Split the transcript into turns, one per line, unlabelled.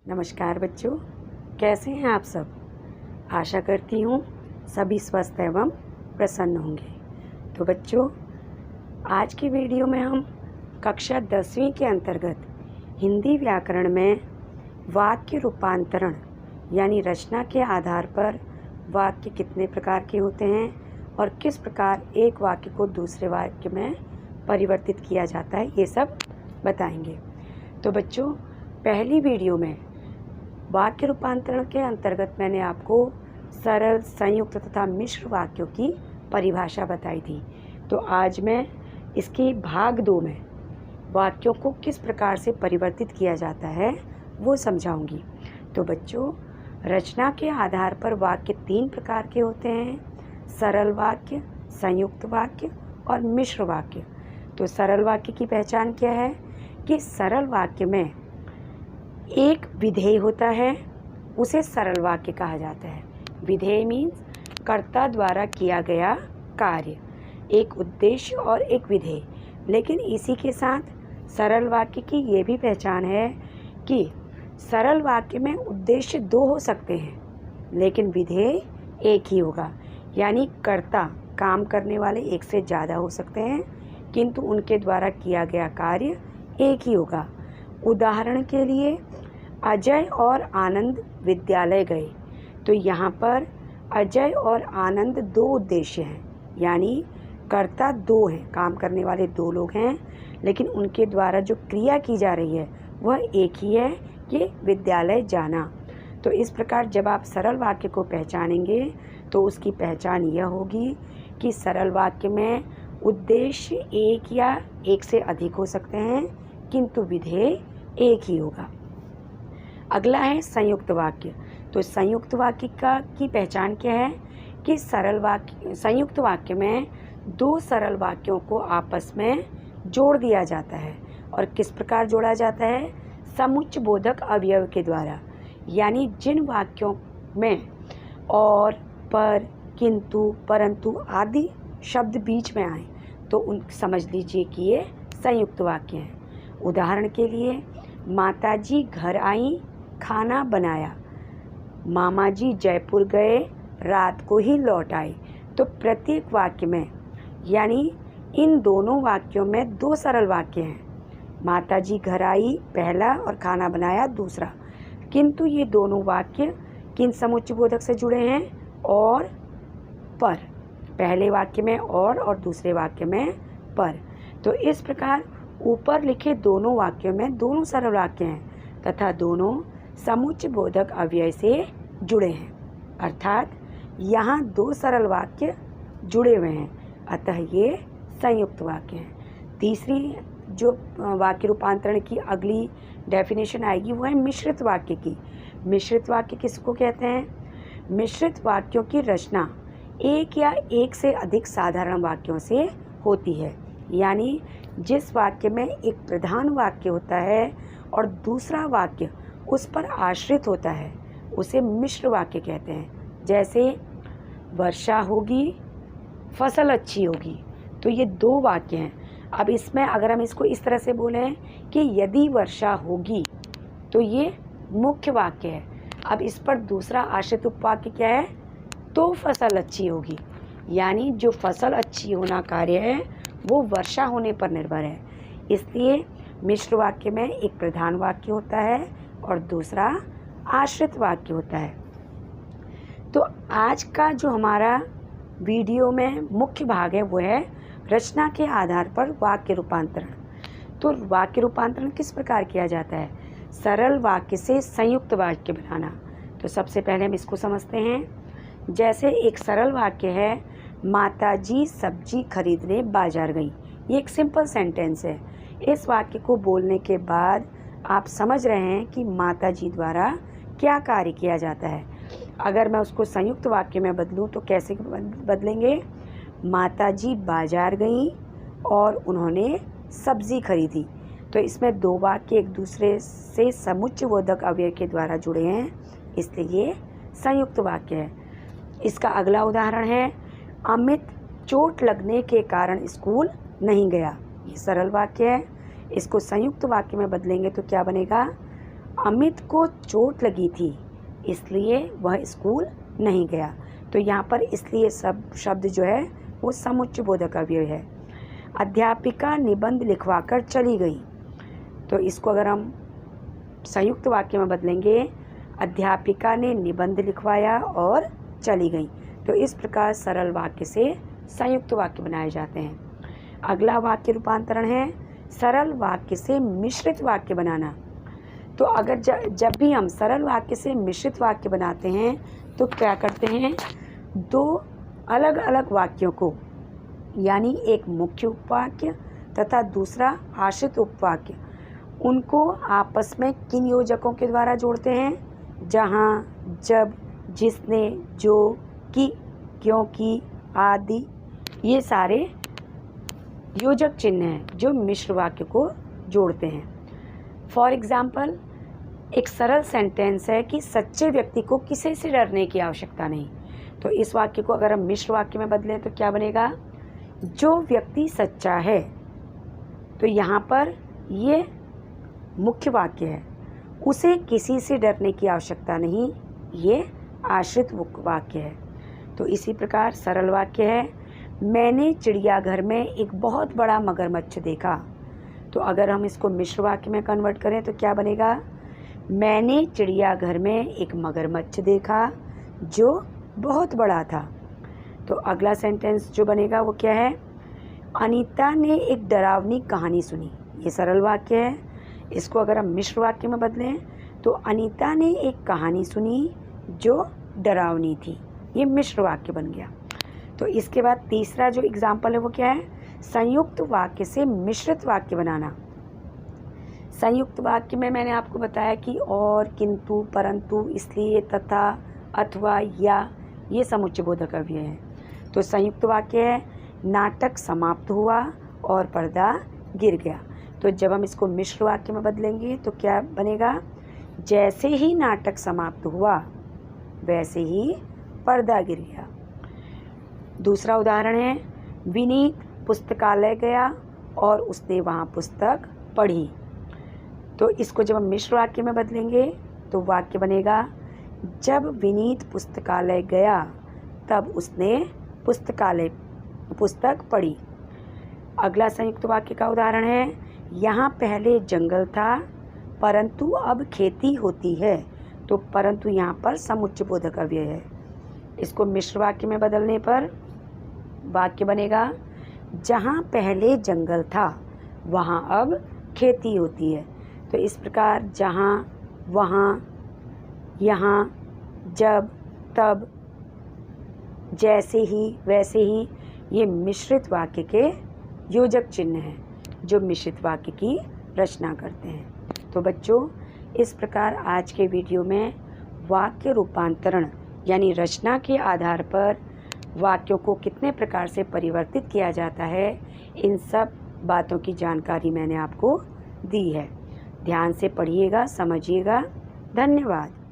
नमस्कार बच्चों, कैसे हैं आप सब। आशा करती हूँ सभी स्वस्थ एवं प्रसन्न होंगे। तो बच्चों, आज की वीडियो में हम कक्षा 10वीं के अंतर्गत हिंदी व्याकरण में वाक्य रूपांतरण यानी रचना के आधार पर वाक्य कितने प्रकार के होते हैं और किस प्रकार एक वाक्य को दूसरे वाक्य में परिवर्तित किया जाता है, ये सब बताएंगे। तो बच्चों, पहली वीडियो में वाक्य रूपांतरण के अंतर्गत मैंने आपको सरल, संयुक्त तथा मिश्र वाक्यों की परिभाषा बताई थी। तो आज मैं इसकी भाग 2 में वाक्यों को किस प्रकार से परिवर्तित किया जाता है वो समझाऊंगी। तो बच्चों, रचना के आधार पर वाक्य 3 प्रकार के होते हैं: सरल वाक्य, संयुक्त वाक्य और मिश्र वाक्य। तो सरल वाक्य की पहचान क्या है कि सरल वाक्य में एक विधेय होता है, उसे सरल वाक्य कहा जाता है। विधेय मीन्स कर्ता द्वारा किया गया कार्य, एक उद्देश्य और एक विधेय। लेकिन इसी के साथ सरल वाक्य की ये भी पहचान है कि सरल वाक्य में उद्देश्य 2 हो सकते हैं लेकिन विधेय एक ही होगा। यानी कर्ता, काम करने वाले एक से ज़्यादा हो सकते हैं किंतु उनके द्वारा किया गया कार्य एक ही होगा। उदाहरण के लिए, अजय और आनंद विद्यालय गए। तो यहाँ पर अजय और आनंद 2 उद्देश्य हैं, यानी कर्ता 2 हैं, काम करने वाले 2 लोग हैं, लेकिन उनके द्वारा जो क्रिया की जा रही है वह एक ही है कि विद्यालय जाना। तो इस प्रकार जब आप सरल वाक्य को पहचानेंगे तो उसकी पहचान यह होगी कि सरल वाक्य में उद्देश्य एक या एक से अधिक हो सकते हैं किंतु विधेय एक ही होगा। अगला है संयुक्त वाक्य। तो संयुक्त वाक्य की पहचान क्या है कि संयुक्त वाक्य में 2 सरल वाक्यों को आपस में जोड़ दिया जाता है। और किस प्रकार जोड़ा जाता है? समुच्चय बोधक अवयव के द्वारा। यानी जिन वाक्यों में और, पर, किंतु, परंतु आदि शब्द बीच में आए तो उन समझ लीजिए कि ये संयुक्त वाक्य हैं। उदाहरण के लिए, माताजी घर आई, खाना बनाया। मामा जी जयपुर गए, रात को ही लौट आए। तो प्रत्येक वाक्य में, यानी इन दोनों वाक्यों में 2 सरल वाक्य हैं। माताजी घर आई पहला और खाना बनाया दूसरा। किंतु ये दोनों वाक्य किन समुच्चय बोधक से जुड़े हैं? और, पर। पहले वाक्य में और दूसरे वाक्य में पर। तो इस प्रकार ऊपर लिखे दोनों वाक्यों में दोनों सरल वाक्य हैं तथा दोनों समुच्चय बोधक अव्यय से जुड़े हैं, अर्थात यहाँ 2 सरल वाक्य जुड़े हुए हैं, अतः ये संयुक्त वाक्य हैं। तीसरी जो वाक्य रूपांतरण की अगली डेफिनेशन आएगी वो है मिश्रित वाक्य की। मिश्रित वाक्य किसको कहते हैं? मिश्रित वाक्यों की रचना एक या एक से अधिक साधारण वाक्यों से होती है। यानी जिस वाक्य में एक प्रधान वाक्य होता है और दूसरा वाक्य उस पर आश्रित होता है उसे मिश्र वाक्य कहते हैं। जैसे वर्षा होगी, फसल अच्छी होगी। तो ये 2 वाक्य हैं। अब इसमें अगर हम इसको इस तरह से बोलें कि यदि वर्षा होगी, तो ये मुख्य वाक्य है। अब इस पर दूसरा आश्रित उपवाक्य क्या है? तो फसल अच्छी होगी। यानी जो फसल अच्छी होना कार्य है वो वर्षा होने पर निर्भर है। इसलिए मिश्र वाक्य में एक प्रधान वाक्य होता है और दूसरा आश्रित वाक्य होता है। तो आज का जो हमारा वीडियो में मुख्य भाग है वो है रचना के आधार पर वाक्य रूपांतरण। तो वाक्य रूपांतरण किस प्रकार किया जाता है? सरल वाक्य से संयुक्त वाक्य बनाना। तो सबसे पहले हम इसको समझते हैं। जैसे एक सरल वाक्य है, माताजी सब्जी खरीदने बाजार गई। ये एक सिंपल सेंटेंस है। इस वाक्य को बोलने के बाद आप समझ रहे हैं कि माताजी द्वारा क्या कार्य किया जाता है। अगर मैं उसको संयुक्त वाक्य में बदलूं तो कैसे बदलेंगे? माताजी बाजार गई और उन्होंने सब्जी खरीदी। तो इसमें 2 वाक्य एक दूसरे से समुच्चय बोधक अव्यय के द्वारा जुड़े हैं, इसलिए ये संयुक्त वाक्य है। इसका अगला उदाहरण है, अमित चोट लगने के कारण स्कूल नहीं गया। ये सरल वाक्य है। इसको संयुक्त वाक्य में बदलेंगे तो क्या बनेगा? अमित को चोट लगी थी इसलिए वह स्कूल नहीं गया। तो यहाँ पर इसलिए सब शब्द जो है वो समुच्चय बोधक अव्यय है। अध्यापिका निबंध लिखवाकर चली गई, तो इसको अगर हम संयुक्त वाक्य में बदलेंगे, अध्यापिका ने निबंध लिखवाया और चली गई। तो इस प्रकार सरल वाक्य से संयुक्त वाक्य बनाए जाते हैं। अगला वाक्य रूपांतरण है सरल वाक्य से मिश्रित वाक्य बनाना। तो अगर जब भी हम सरल वाक्य से मिश्रित वाक्य बनाते हैं तो क्या करते हैं, दो अलग अलग वाक्यों को, यानी एक मुख्य उपवाक्य तथा दूसरा आश्रित उपवाक्य, उनको आपस में किन योजकों के द्वारा जोड़ते हैं, जहाँ, जब, जिसने, जो, कि, क्योंकि आदि, ये सारे योजक चिन्ह हैं जो मिश्र वाक्य को जोड़ते हैं। फॉर एग्जाम्पल, एक सरल सेंटेंस है कि सच्चे व्यक्ति को किसी से डरने की आवश्यकता नहीं। तो इस वाक्य को अगर हम मिश्र वाक्य में बदलें तो क्या बनेगा, जो व्यक्ति सच्चा है। तो यहाँ पर ये मुख्य वाक्य है, उसे किसी से डरने की आवश्यकता नहीं, ये आश्रित वाक्य है। तो इसी प्रकार सरल वाक्य है, मैंने चिड़ियाघर में एक बहुत बड़ा मगरमच्छ देखा। तो अगर हम इसको मिश्र वाक्य में कन्वर्ट करें तो क्या बनेगा, मैंने चिड़ियाघर में एक मगरमच्छ देखा जो बहुत बड़ा था। तो अगला सेंटेंस जो बनेगा वो क्या है, अनीता ने एक डरावनी कहानी सुनी। ये सरल वाक्य है। इसको अगर हम मिश्र वाक्य में बदलें तो अनीता ने एक कहानी सुनी जो डरावनी थी। ये मिश्र वाक्य बन गया। तो इसके बाद तीसरा जो एग्जाम्पल है वो क्या है, संयुक्त वाक्य से मिश्रित वाक्य बनाना। संयुक्त वाक्य में मैंने आपको बताया कि और, किंतु, परंतु, इसलिए, तथा, अथवा, या, ये समुच्चय बोधक अव्यय है। तो संयुक्त वाक्य है, नाटक समाप्त हुआ और पर्दा गिर गया। तो जब हम इसको मिश्र वाक्य में बदलेंगे तो क्या बनेगा, जैसे ही नाटक समाप्त हुआ वैसे ही पर्दा गिर गया। दूसरा उदाहरण है, विनीत पुस्तकालय गया और उसने वहाँ पुस्तक पढ़ी। तो इसको जब हम मिश्र वाक्य में बदलेंगे तो वाक्य बनेगा, जब विनीत पुस्तकालय गया तब उसने पुस्तक पढ़ी। अगला संयुक्त वाक्य का उदाहरण है, यहाँ पहले जंगल था परंतु अब खेती होती है। तो परंतु यहाँ पर समुच्चय बोधक अव्यय है। इसको मिश्र वाक्य में बदलने पर वाक्य बनेगा, जहाँ पहले जंगल था वहाँ अब खेती होती है। तो इस प्रकार जहाँ, वहाँ, यहाँ, जब, तब, जैसे ही, वैसे ही, ये मिश्रित वाक्य के योजक चिन्ह हैं जो मिश्रित वाक्य की रचना करते हैं। तो बच्चों, इस प्रकार आज के वीडियो में वाक्य रूपांतरण यानी रचना के आधार पर वाक्यों को कितने प्रकार से परिवर्तित किया जाता है, इन सब बातों की जानकारी मैंने आपको दी है। ध्यान से पढ़िएगा, समझिएगा। धन्यवाद।